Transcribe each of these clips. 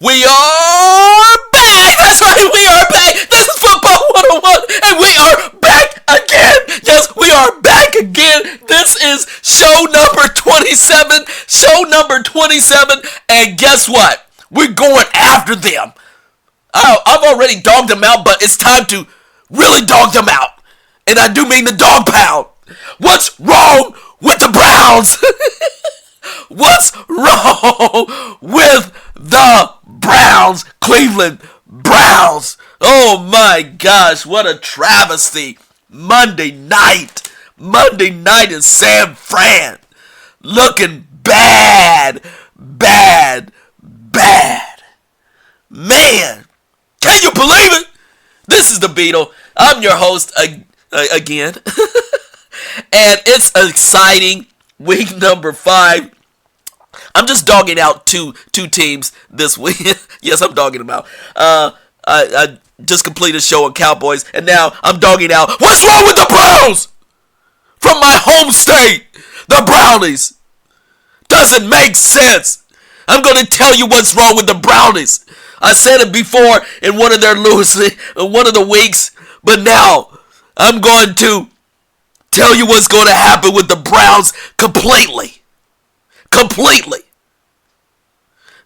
We are back! That's right, we are back! This is Football 101, and we are back again! Yes, we are back again! This is show number 27, and guess what? We're going after them! I've already dogged them out, but it's time to really dog them out. And I do mean the dog pound. What's wrong with the Browns? What's wrong with the Browns? Cleveland Browns. Oh my gosh, what a travesty. Monday night in San Fran. Looking bad. Man, can you believe it? This is the Beetle. I'm your host again. And it's exciting. Week number 5. I'm just dogging out two teams this week. Yes, I'm dogging them out. I just completed a show on Cowboys, and now I'm dogging out what's wrong with the Browns from my home state, the Brownies. Doesn't make sense. I'm going to tell you what's wrong with the Brownies. I said it before in one of the weeks, but now I'm going to tell you what's going to happen with the Browns completely.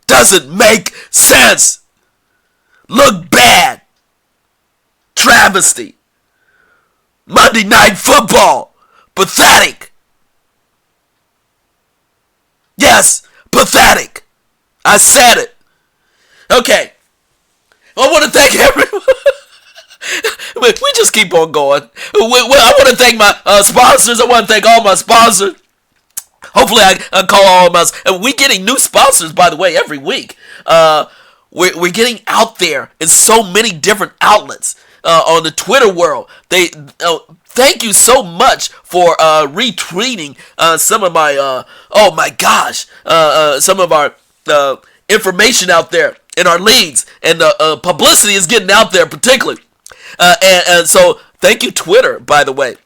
Doesn't make sense. Look bad. Travesty. Monday Night Football. Pathetic. Yes, pathetic. I said it. Okay. I want to thank everyone. We just keep on going. I want to thank my sponsors. I want to thank all my sponsors. Hopefully I call all of us. And we're getting new sponsors, by the way, every week. We're getting out there in so many different outlets on the Twitter world. Thank you so much for retweeting some of my, some of our information out there in our leads. And the publicity is getting out there particularly. And so thank you, Twitter, by the way.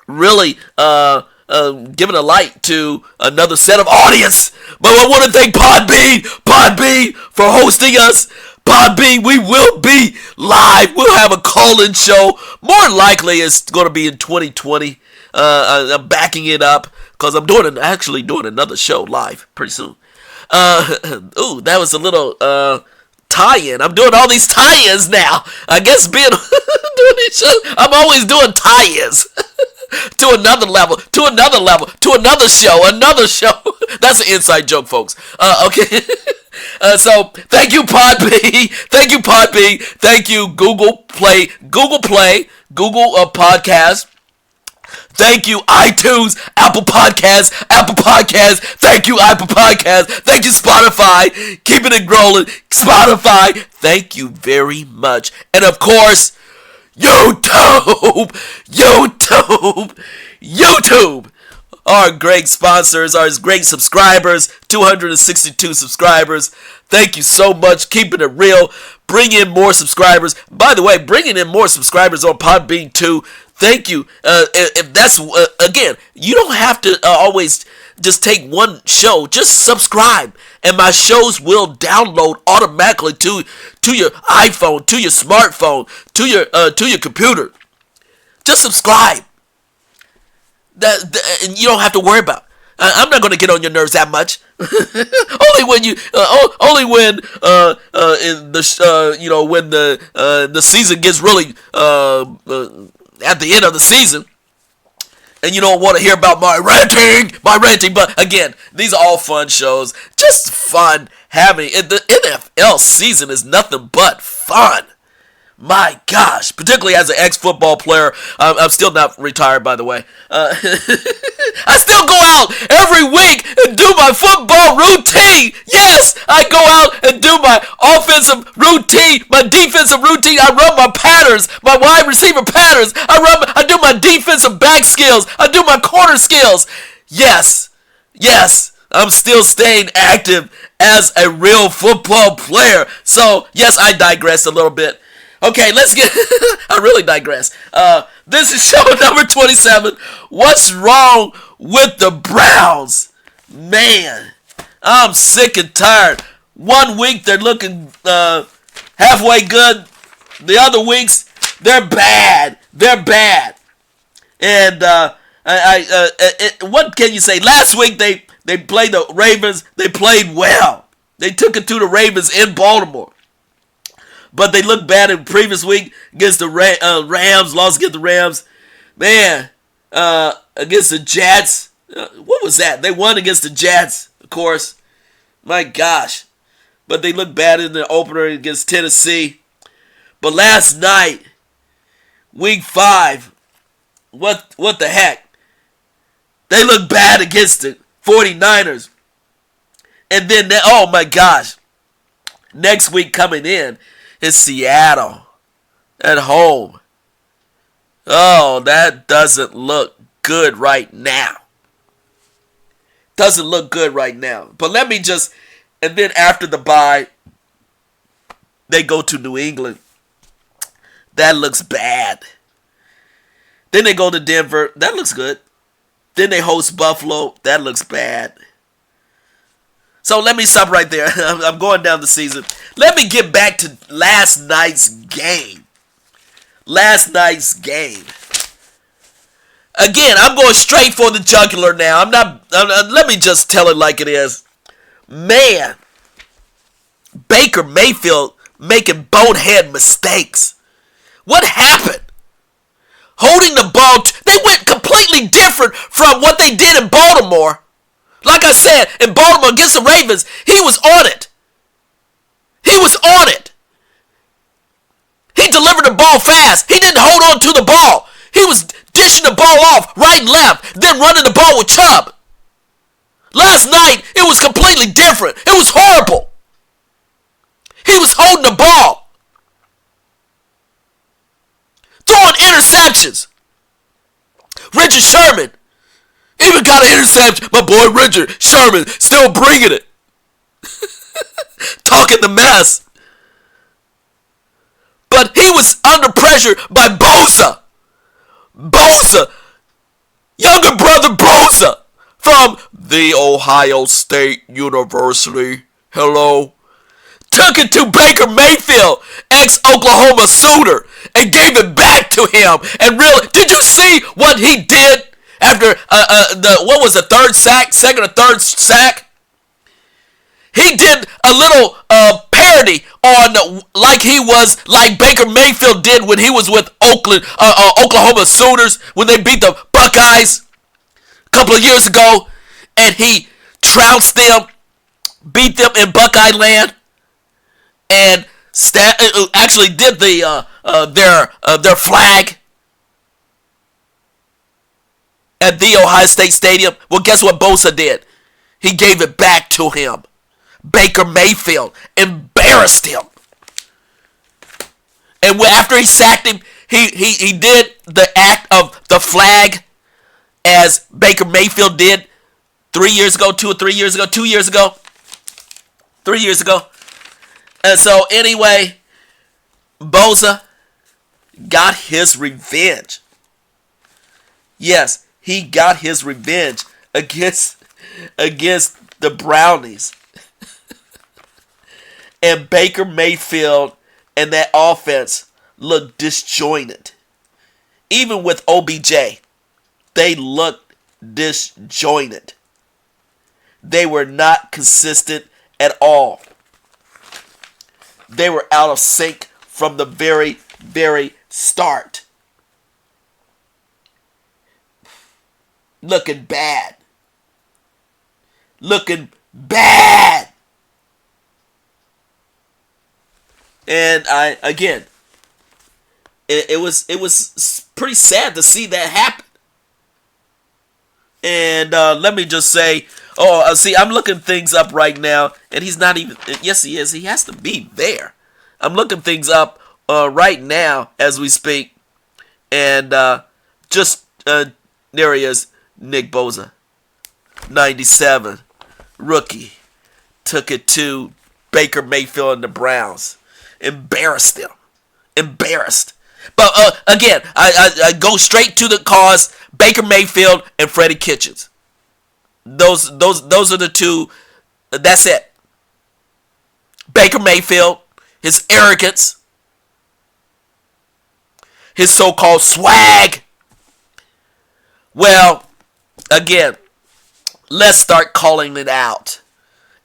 Really giving a light to another set of audience. But I want to thank Podbean for hosting us. Podbean, we will be live. We'll have a call-in show. More likely it's going to be in 2020. I'm backing it up because I'm actually doing another show live pretty soon. Ooh, that was a little tie-in. I'm doing all these tie-ins now. I guess doing these shows, I'm always doing tie-ins. To another level, to another show. That's an inside joke, folks. Okay. So thank you, Podbean. Thank you, Google Play, Google Podcast. Thank you, iTunes, Apple Podcasts. Thank you, Apple Podcasts. Thank you, Spotify. Keeping it rolling, Spotify. Thank you very much. And of course, YouTube. Our great sponsors, our great subscribers, 262 subscribers. Thank you so much. Keeping it real. Bring in more subscribers. By the way, bringing in more subscribers on Podbean too. Thank you. If that's, again, you don't have to always just take one show. Just subscribe. And my shows will download automatically to your iPhone, to your smartphone, to your computer. Just subscribe. And you don't have to worry about. I'm not going to get on your nerves that much. When the season gets really at the end of the season, and you don't want to hear about my ranting. But again, these are all fun shows. Just fun having it. The NFL season is nothing but fun. My gosh, particularly as an ex-football player, I'm still not retired, by the way. I still go out every week and do my football routine. Yes, I go out and do my offensive routine, my defensive routine. I run my patterns, my wide receiver patterns. I do my defensive back skills. I do my corner skills. Yes, I'm still staying active as a real football player. So, yes, I digress a little bit. Okay, let's get... I really digress. This is show number 27. What's wrong with the Browns? Man, I'm sick and tired. One week they're looking halfway good. The other weeks they're bad. They're bad. And what can you say? Last week they played the Ravens. They played well. They took it to the Ravens in Baltimore. But they looked bad in the previous week against the Rams. Lost against the Rams. Man, against the Jets. What was that? They won against the Jets, of course. My gosh. But they looked bad in the opener against Tennessee. But last night, week 5, what the heck? They looked bad against the 49ers. And then, oh my gosh. Next week coming in is Seattle at home. Oh, that doesn't look good right now. Doesn't look good right now. But let me just, and then after the bye, they go to New England. That looks bad. Then they go to Denver. That looks good. Then they host Buffalo. That looks bad. So let me stop right there. I'm going down the season. Let me get back to last night's game. Last night's game. Again, I'm going straight for the jugular now. Let me just tell it like it is. Man, Baker Mayfield making bonehead mistakes. What happened? Holding the ball, they went completely different from what they did in Baltimore. Like I said, in Baltimore against the Ravens, he was on it. He was on it. He delivered the ball fast. He didn't hold on to the ball. He was dishing the ball off right and left, then running the ball with Chubb. Last night, it was completely different. It was horrible. He was holding the ball. Throwing interceptions. Richard Sherman even got an interception. My boy Richard Sherman still bringing it. Talking the mess. But he was under pressure by Bosa. Bosa. Younger brother Bosa. From the Ohio State University. Hello. Took it to Baker Mayfield, ex-Oklahoma Sooner, and gave it back to him. And really, did you see what he did after what was the third sack, second or third sack? He did a little parody on like Baker Mayfield did when he was with Oklahoma Sooners when they beat the Buckeyes a couple of years ago, and he trounced them, beat them in Buckeye land. And actually did their flag at the Ohio State Stadium. Well, guess what Bosa did? He gave it back to him. Baker Mayfield embarrassed him. And after he sacked him, he did the act of the flag as Baker Mayfield did 3 years ago, 2 or 3 years ago, 2 years ago, 3 years ago. And so anyway, Bosa got his revenge. Yes, he got his revenge against the Brownies. And Baker Mayfield and that offense looked disjointed. Even with OBJ, they looked disjointed. They were not consistent at all. They were out of sync from the very, very start. Looking bad. Looking bad. And it was pretty sad to see that happen. And let me just say, see, I'm looking things up right now, and he's not even, yes he is, he has to be there. I'm looking things up right now as we speak, and there he is, Nick Bosa, 97, rookie, took it to Baker Mayfield and the Browns, embarrassed them, embarrassed. But again, I go straight to the cause. Baker Mayfield and Freddie Kitchens. Those are the two. That's it. Baker Mayfield, his arrogance, his so-called swag. Well, again, let's start calling it out.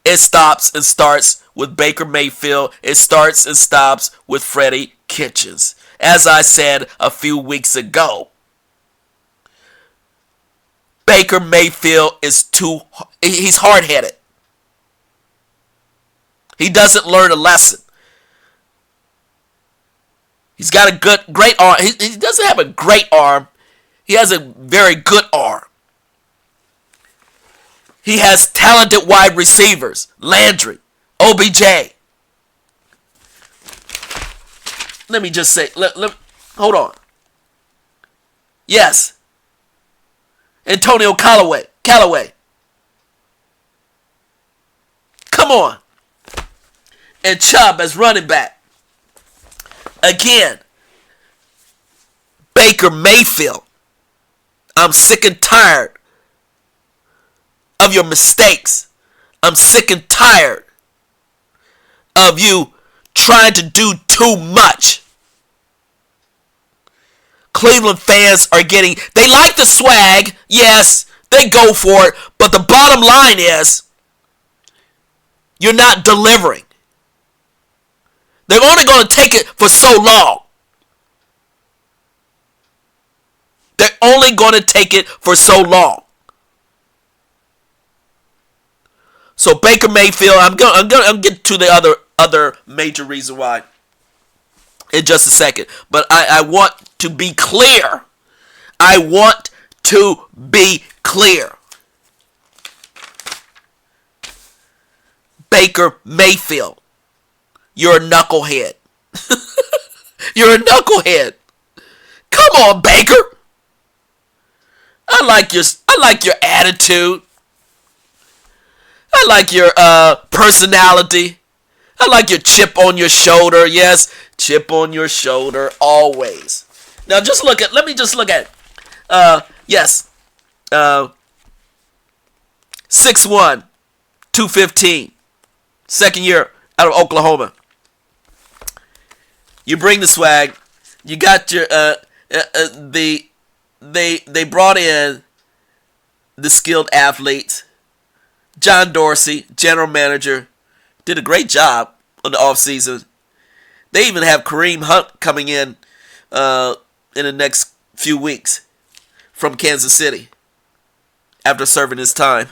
It stops and starts with Baker Mayfield. It starts and stops with Freddie Kitchens. As I said a few weeks ago, Baker Mayfield he's hard-headed. He doesn't learn a lesson. He's got a great arm. He doesn't have a great arm. He has a very good arm. He has talented wide receivers. Landry, OBJ. Let me just say, hold on. Yes. Antonio Callaway. Come on. And Chubb as running back. Again, Baker Mayfield, I'm sick and tired of your mistakes. I'm sick and tired of you trying to do too much. Cleveland fans they like the swag, yes, they go for it, but the bottom line is, you're not delivering. They're only going to take it for so long. They're only going to take it for so long. So Baker Mayfield, I'm gonna get to the other major reason why in just a second. But I want to be clear. I want to be clear. Baker Mayfield, you're a knucklehead. You're a knucklehead. Come on, Baker. I like your attitude. I like your personality. I like your chip on your shoulder. Yes, chip on your shoulder always. Now let me just look at yes. 6'1", 215. Second year out of Oklahoma. You bring the swag. You got your they brought in the skilled athletes. John Dorsey, general manager, did a great job on the offseason. They even have Kareem Hunt coming in the next few weeks from Kansas City after serving his time.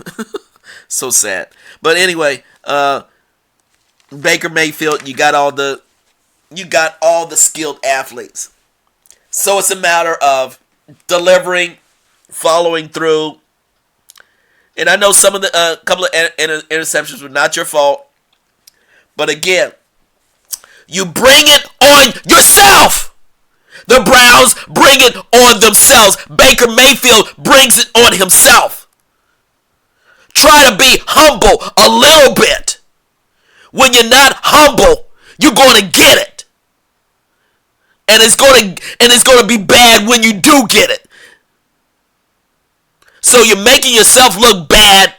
So sad. But anyway, Baker Mayfield, you got all the skilled athletes. So it's a matter of delivering, following through. And I know some of the couple of interceptions were not your fault. But again, you bring it on yourself. The Browns bring it on themselves. Baker Mayfield brings it on himself. Try to be humble a little bit. When you're not humble, you're going to get it. And it's going to be bad when you do get it. So you're making yourself look bad.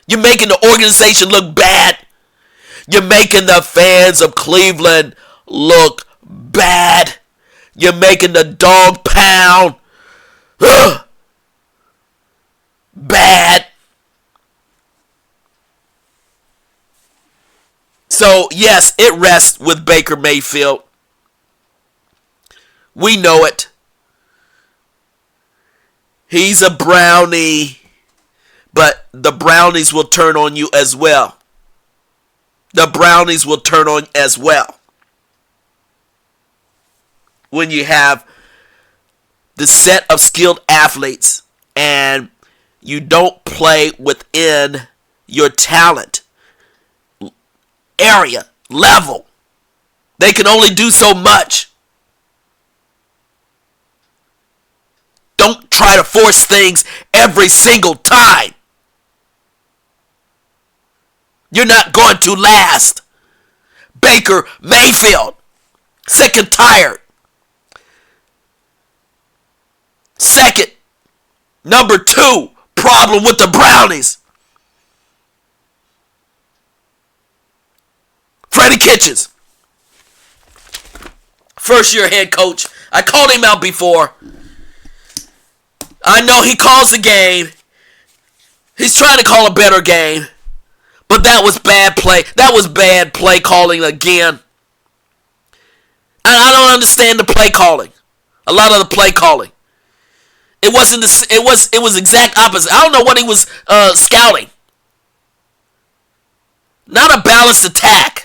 You're making the organization look bad. You're making the fans of Cleveland look bad. You're making the dog pound bad. So, yes, it rests with Baker Mayfield. We know it. He's a brownie, but the brownies will turn on you as well. The brownies will turn on as well. When you have the set of skilled athletes and you don't play within your talent area, level, they can only do so much. Don't try to force things every single time. You're not going to last. Baker Mayfield, sick and tired. Second, number 2 problem with the Brownies. Kitchens, first-year head coach. I called him out before. I know he calls the game. He's trying to call a better game. But that was bad play. That was bad play calling again. I don't understand the play calling. A lot of the play calling. It was exact opposite. I don't know what he was scouting. Not a balanced attack.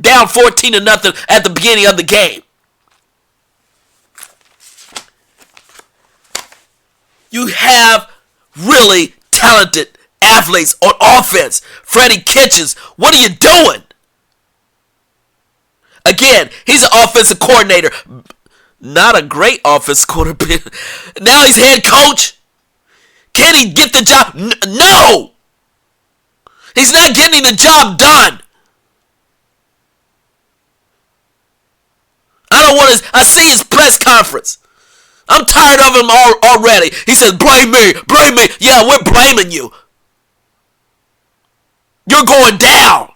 Down 14-0 at the beginning of the game. You have really talented athletes on offense. Freddie Kitchens, what are you doing? Again, he's an offensive coordinator. Not a great offensive coordinator. Now he's head coach. Can he get the job? No! He's not getting the job done. I see his press conference. I'm tired of him already. He says, blame me. Yeah, we're blaming you. You're going down.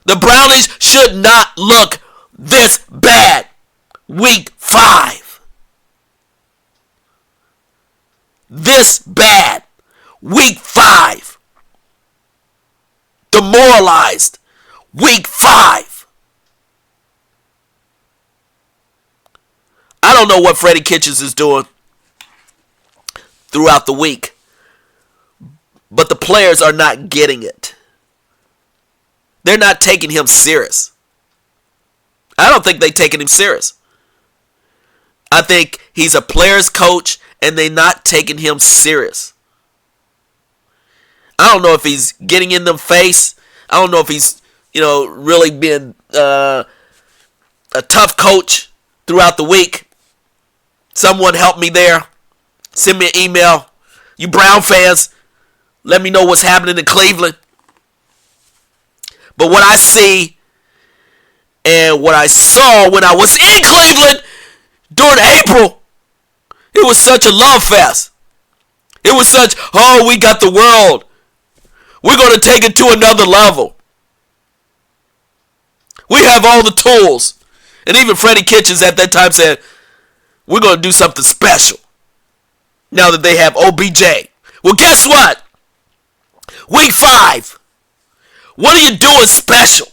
The Brownies should not look this bad. Week 5. This bad. Week 5. Demoralized. Week 5. I don't know what Freddie Kitchens is doing throughout the week, but the players are not getting it. They're not taking him serious. I don't think they're taking him serious. I think he's a player's coach, and they're not taking him serious. I don't know if he's getting in their face. I don't know if he's, really been a tough coach throughout the week. Someone help me there. Send me an email. You Brown fans, let me know what's happening in Cleveland. But what I see and what I saw when I was in Cleveland during April, it was such a love fest. It was such, we got the world. We're going to take it to another level. We have all the tools. And even Freddie Kitchens at that time said, we're going to do something special now that they have OBJ. Well, guess what? Week 5. What are you doing special?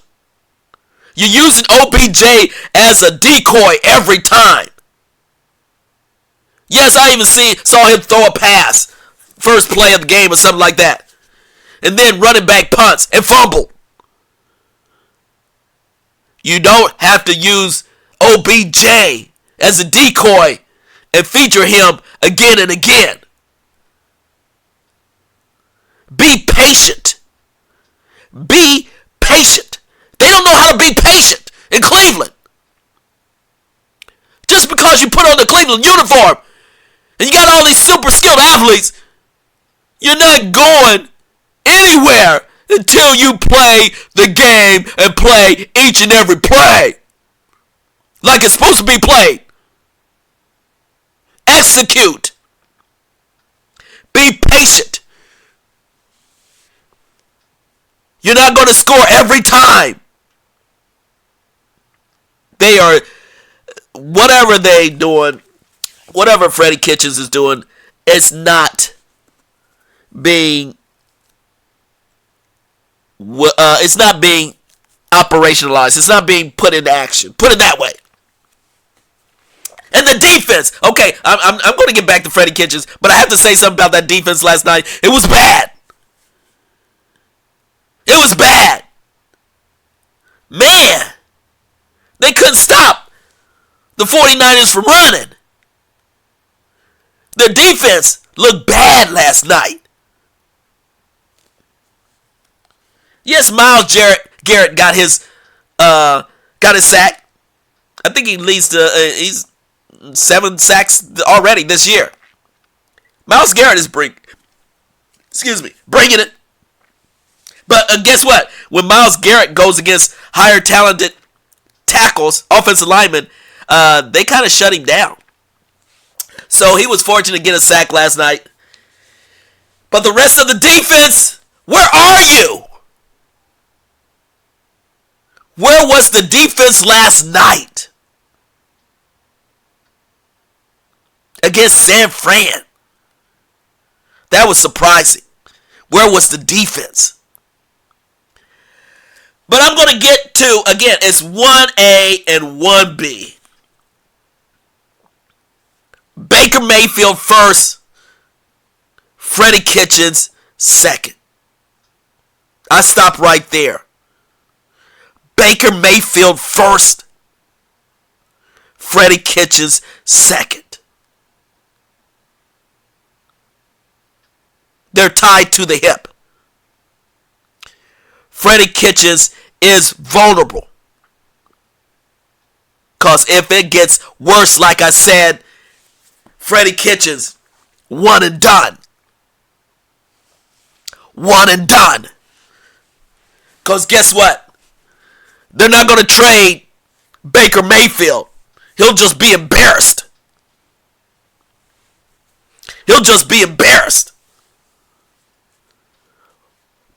You're using OBJ as a decoy every time. Yes, I even saw him throw a pass. First play of the game or something like that. And then running back punts and fumble. You don't have to use OBJ as a decoy and feature him again and again. Be patient. Be patient. They don't know how to be patient in Cleveland. Just because you put on the Cleveland uniform and you got all these super skilled athletes, you're not going anywhere until you play the game and play each and every play like it's supposed to be played. Execute. Be patient. You're not going to score every time. They are, whatever they doing, whatever Freddie Kitchens is doing, it's not being operationalized. It's not being put into action. Put it that way. And the defense. Okay, I'm going to get back to Freddie Kitchens, but I have to say something about that defense last night. It was bad. It was bad. Man, they couldn't stop the 49ers from running. Their defense looked bad last night. Yes, Myles Garrett got his sack. I think he leads to he's 7 sacks already this year. Myles Garrett is bringing it. But guess what? When Myles Garrett goes against higher talented tackles, offensive linemen, they kind of shut him down. So he was fortunate to get a sack last night. But the rest of the defense, where are you? Where was the defense last night against San Fran? That was surprising. Where was the defense? But I'm going to get to, again, it's 1A and 1B. Baker Mayfield first, Freddie Kitchens second. I stop right there. Baker Mayfield first, Freddie Kitchens second. They're tied to the hip. Freddie Kitchens is vulnerable. Because if it gets worse, like I said, Freddie Kitchens, one and done. One and done. Because guess what? They're not going to trade Baker Mayfield. He'll just be embarrassed. He'll just be embarrassed.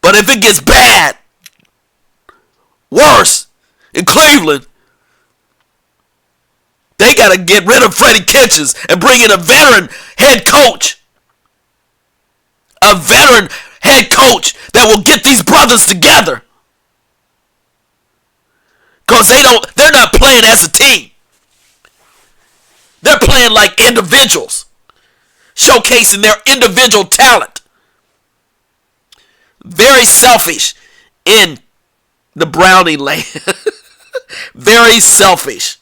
But if it gets bad, worse, in Cleveland, they got to get rid of Freddie Kitchens and bring in a veteran head coach. A veteran head coach that will get these brothers together. Because they're not playing as a team. They're playing like individuals, showcasing their individual talent. Very selfish in the Brownie land. Very selfish.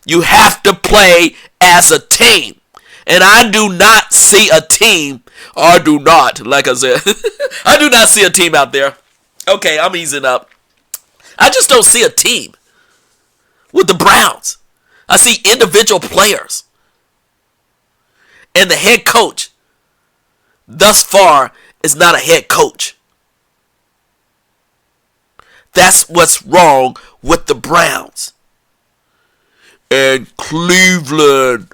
You have to play as a team. And I do not see a team, or I do not, like I said, I do not see a team out there. Okay, I'm easing up. I just don't see a team with the Browns. I see individual players. And the head coach, thus far, is not a head coach. That's what's wrong with the Browns. And Cleveland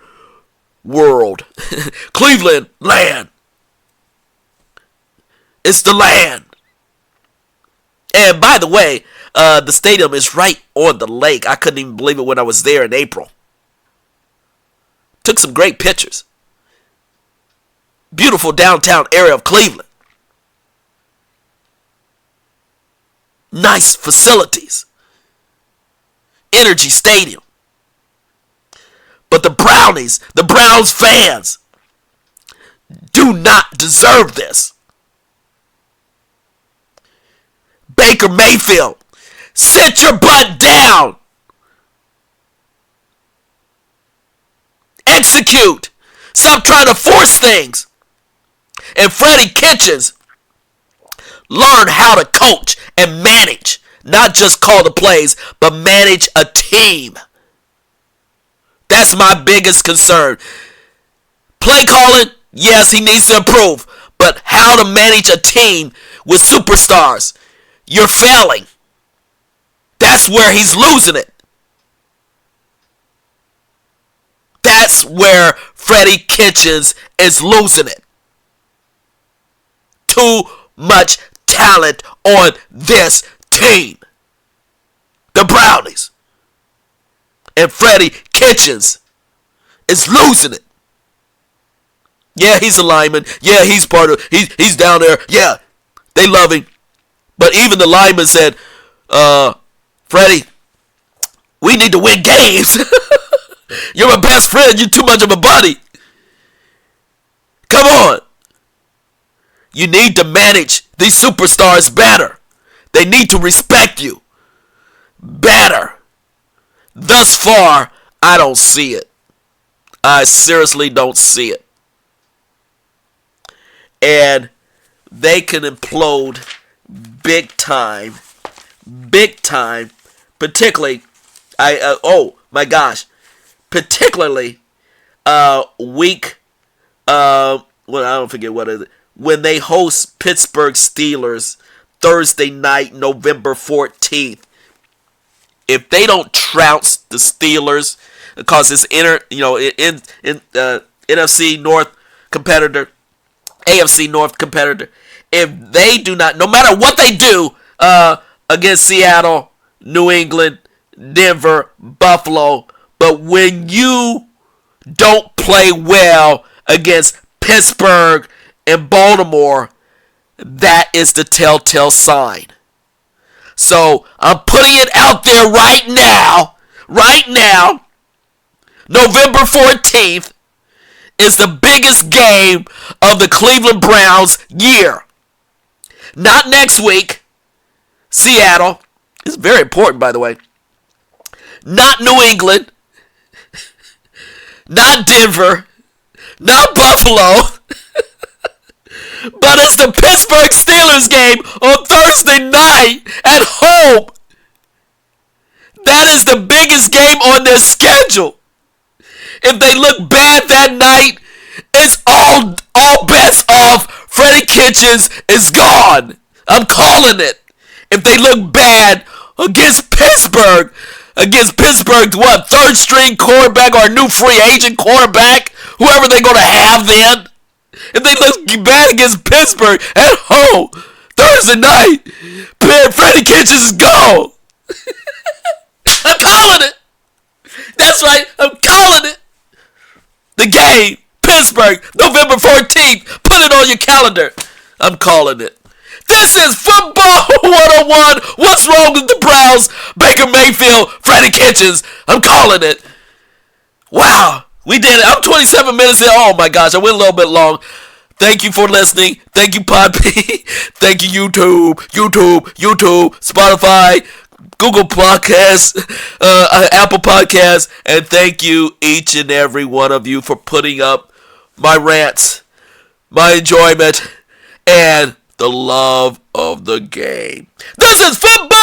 world. Cleveland land. It's the land. And by the way, the stadium is right on the lake. I couldn't even believe it when I was there in April. Took some great pictures. Beautiful downtown area of Cleveland. Nice facilities. Energy Stadium. But the Brownies, the Browns fans, do not deserve this. Baker Mayfield, sit your butt down. Execute. Stop trying to force things. And Freddie Kitchens, learn how to coach and manage. Not just call the plays, but manage a team. That's my biggest concern. Play calling, yes, he needs to improve. But how to manage a team with superstars, you're failing. That's where he's losing it. That's where Freddie Kitchens is losing it. Too much talent on this team. The Brownies. And Freddie Kitchens is losing it. Yeah, he's a lineman. Yeah, he's part of, he's down there. Yeah, they love him. But even the lineman said, Freddie, we need to win games. You're my best friend. You're too much of a buddy. Come on. You need to manage these superstars better. They need to respect you better. Thus far, I don't see it. I seriously don't see it. And they can implode big time. Big time. Particularly, oh my gosh. Particularly, week, well, I don't forget what it is. When they host Pittsburgh Steelers Thursday night, November 14th. If they don't trounce the Steelers, because it's NFC North competitor, AFC North competitor. If they do not, no matter what they do against Seattle, New England, Denver, Buffalo, but when you don't play well against Pittsburgh and Baltimore, that is the telltale sign. So I'm putting it out there right now, November 14th is the biggest game of the Cleveland Browns year. Not next week, Seattle. It's very important, by the way. Not New England. Not Denver. Not Buffalo. But it's the Pittsburgh Steelers game on Thursday night at home. That is the biggest game on their schedule. If they look bad that night, it's all bets off. Freddie Kitchens is gone. I'm calling it. If they look bad against Pittsburgh, what, third string quarterback or a new free agent quarterback, whoever they're going to have then. If they look bad against Pittsburgh at home Thursday night, Freddie Kitchens is gone. I'm calling it. That's right, I'm calling it. The game, Pittsburgh, November 14th. Put it on your calendar. I'm calling it. This is Football 101. What's wrong with the Browns? Baker Mayfield, Freddie Kitchens. I'm calling it. Wow, we did it. I'm 27 minutes in. Oh my gosh, I went a little bit long. Thank you for listening. Thank you, Podbean. Thank you, YouTube, Spotify, Google Podcasts, Apple Podcasts, and thank you each and every one of you for putting up my rants, my enjoyment, and the love of the game. This is Football